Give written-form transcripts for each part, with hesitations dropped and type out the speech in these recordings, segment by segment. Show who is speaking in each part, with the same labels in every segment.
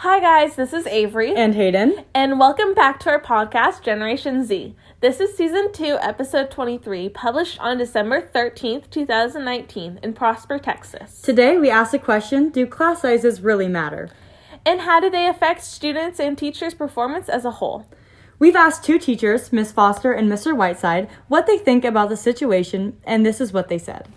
Speaker 1: Hi guys, this is Avery.
Speaker 2: And Hayden.
Speaker 1: And welcome back to our podcast, Generation Z. This is Season 2, Episode 23, published on December 13th, 2019 in Prosper, Texas.
Speaker 2: Today we asked the question, do class sizes really matter?
Speaker 1: And how do they affect students' and teachers' performance as a whole?
Speaker 2: We've asked two teachers, Ms. Foster and Mr. Whiteside, what they think about the situation, and this is what they said.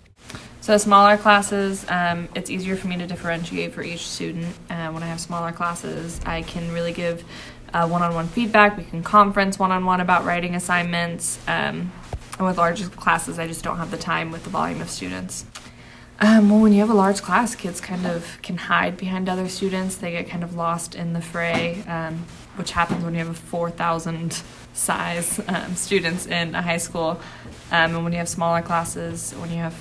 Speaker 3: So smaller classes, it's easier for me to differentiate for each student. When I have smaller classes, I can really give one-on-one feedback. We can conference one-on-one about writing assignments. And with larger classes, I just don't have the time with the volume of students. Well, when you have a large class, kids kind of can hide behind other students. They get kind of lost in the fray, which happens when you have a 4,000 size students in a high school. And when you have smaller classes, when you have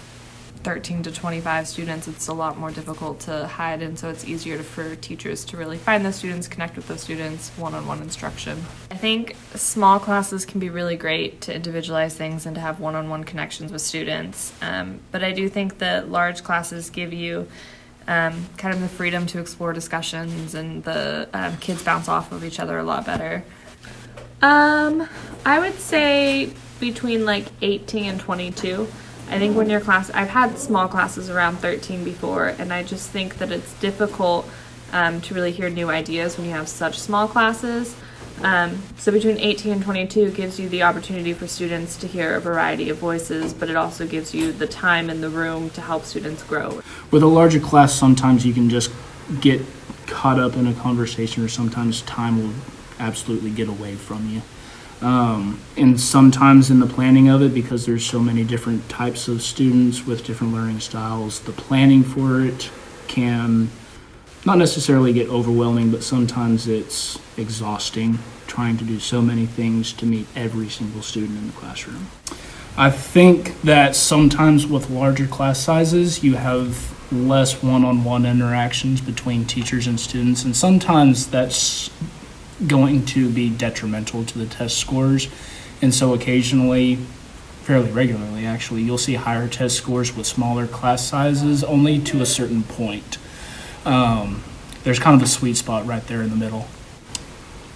Speaker 3: 13 to 25 students, it's a lot more difficult to hide, and so it's easier for teachers to really find those students, connect with those students, one-on-one instruction. I think small classes can be really great to individualize things and to have one-on-one connections with students, but I do think that large classes give you kind of the freedom to explore discussions, and the kids bounce off of each other a lot better. I would say between like 18 and 22. I think when your class, I've had small classes around 13 before, and I just think that it's difficult to really hear new ideas when you have such small classes. So between 18 and 22 gives you the opportunity for students to hear a variety of voices, but it also gives you the time and the room to help students grow.
Speaker 4: With a larger class, sometimes you can just get caught up in a conversation, or sometimes time will absolutely get away from you. And sometimes in the planning of it, because there's so many different types of students with different learning styles, the planning for it can not necessarily get overwhelming, but sometimes it's exhausting trying to do so many things to meet every single student in the classroom. I think that sometimes with larger class sizes, you have less one-on-one interactions between teachers and students, and sometimes that's going to be detrimental to the test scores. And so occasionally, fairly regularly actually, you'll see higher test scores with smaller class sizes, only to a certain point. There's kind of a sweet spot right there in the middle.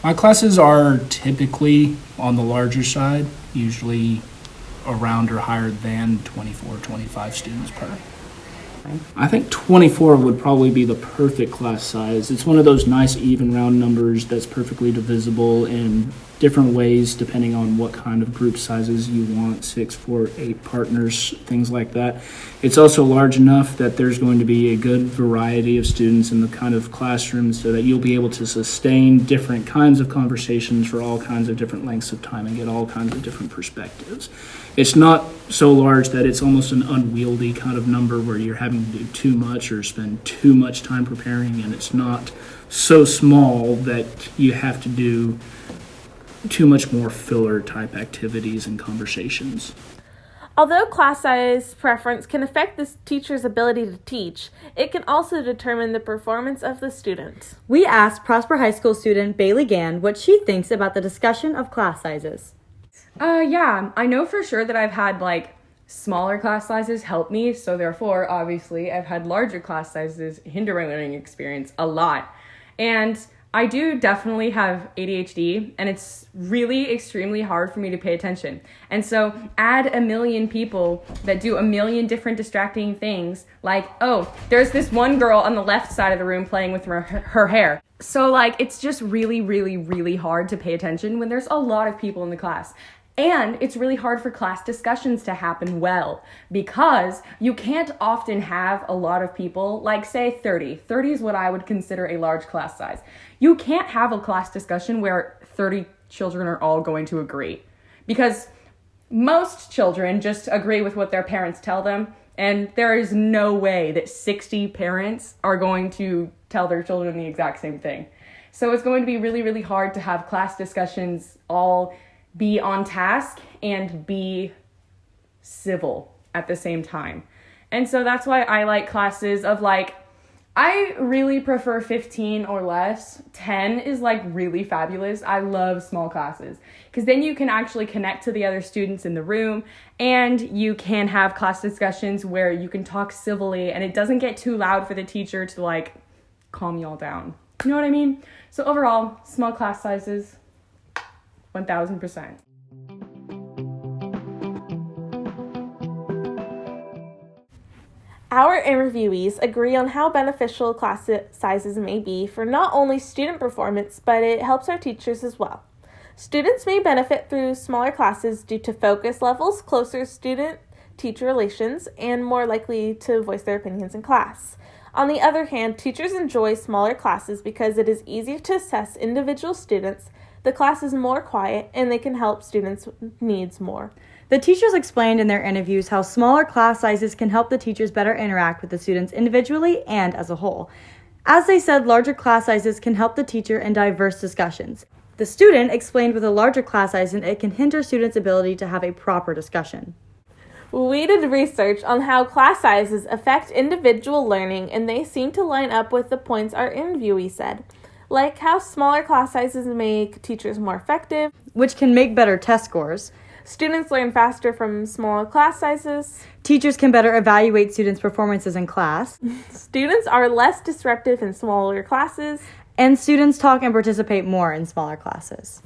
Speaker 4: My classes are typically on the larger side, usually around or higher than 24, 25 students per. I think 24 would probably be the perfect class size. It's one of those nice even round numbers that's perfectly divisible in different ways depending on what kind of group sizes you want, 6, 4, 8 partners, things like that. It's also large enough that there's going to be a good variety of students in the kind of classroom so that you'll be able to sustain different kinds of conversations for all kinds of different lengths of time and get all kinds of different perspectives. It's not so large that it's almost an unwieldy kind of number where you're having to do too much or spend too much time preparing, and it's not so small that you have to do too much more filler type activities and conversations.
Speaker 1: Although class size preference can affect the teacher's ability to teach, it can also determine the performance of the student.
Speaker 2: We asked Prosper High School student Bailey Gann what she thinks about the discussion of class sizes.
Speaker 5: Yeah, I know for sure that I've had smaller class sizes help me, so therefore, obviously, I've had larger class sizes hinder my learning experience a lot. And I do definitely have ADHD, and it's really extremely hard for me to pay attention. And so add a million people that do a million different distracting things, like, oh, there's this one girl on the left side of the room playing with her hair. So it's just really, really, really hard to pay attention when there's a lot of people in the class. And it's really hard for class discussions to happen well, because you can't often have a lot of people, say 30. 30 is what I would consider a large class size. You can't have a class discussion where 30 children are all going to agree, because most children just agree with what their parents tell them, and there is no way that 60 parents are going to tell their children the exact same thing. So it's going to be really, really hard to have class discussions all be on task and be civil at the same time. And so that's why I like classes of I really prefer 15 or less. 10 is really fabulous. I love small classes because then you can actually connect to the other students in the room, and you can have class discussions where you can talk civilly and it doesn't get too loud for the teacher to calm y'all down. You know what I mean? So overall, small class sizes, 1000%.
Speaker 1: Our interviewees agree on how beneficial class sizes may be for not only student performance, but it helps our teachers as well. Students may benefit through smaller classes due to focus levels, closer student-teacher relations, and more likely to voice their opinions in class. On the other hand, teachers enjoy smaller classes because it is easier to assess individual students, the class is more quiet, and they can help students' needs more.
Speaker 2: The teachers explained in their interviews how smaller class sizes can help the teachers better interact with the students individually and as a whole. As they said, larger class sizes can help the teacher in diverse discussions. The student explained with a larger class size it can hinder students' ability to have a proper discussion.
Speaker 1: We did research on how class sizes affect individual learning, and they seem to line up with the points our interviewee said, like how smaller class sizes make teachers more effective,
Speaker 2: which can make better test scores.
Speaker 1: Students learn faster from smaller class sizes.
Speaker 2: Teachers can better evaluate students' performances in class.
Speaker 1: Students are less disruptive in smaller classes.
Speaker 2: And students talk and participate more in smaller classes.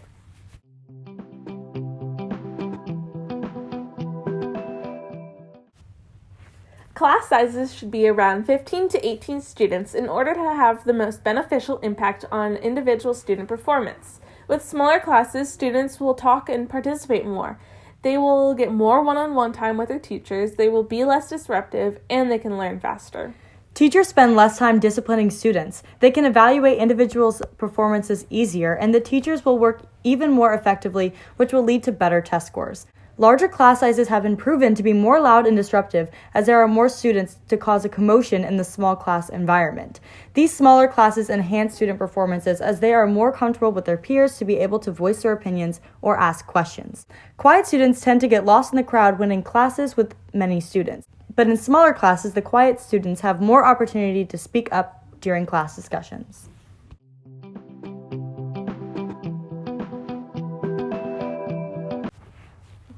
Speaker 1: Class sizes should be around 15 to 18 students in order to have the most beneficial impact on individual student performance. With smaller classes, students will talk and participate more. They will get more one-on-one time with their teachers, they will be less disruptive, and they can learn faster.
Speaker 2: Teachers spend less time disciplining students. They can evaluate individuals' performances easier, and the teachers will work even more effectively, which will lead to better test scores. Larger class sizes have been proven to be more loud and disruptive as there are more students to cause a commotion in the small class environment. These smaller classes enhance student performances as they are more comfortable with their peers to be able to voice their opinions or ask questions. Quiet students tend to get lost in the crowd when in classes with many students. But in smaller classes, the quiet students have more opportunity to speak up during class discussions.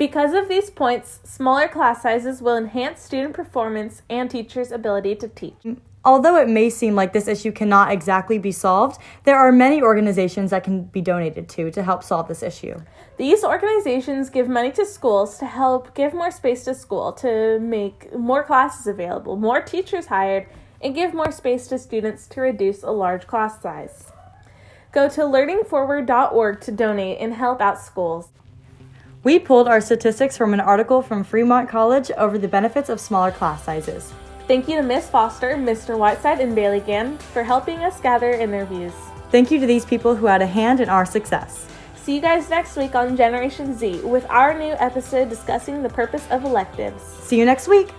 Speaker 1: Because of these points, smaller class sizes will enhance student performance and teachers' ability to teach.
Speaker 2: Although it may seem like this issue cannot exactly be solved, there are many organizations that can be donated to help solve this issue.
Speaker 1: These organizations give money to schools to help give more space to school, to make more classes available, more teachers hired, and give more space to students to reduce a large class size. Go to learningforward.org to donate and help out schools.
Speaker 2: We pulled our statistics from an article from Fremont College over the benefits of smaller class sizes.
Speaker 1: Thank you to Ms. Foster, Mr. Whiteside, and Bailey Gann for helping us gather interviews.
Speaker 2: Thank you to these people who had a hand in our success.
Speaker 1: See you guys next week on Generation Z with our new episode discussing the purpose of electives.
Speaker 2: See you next week.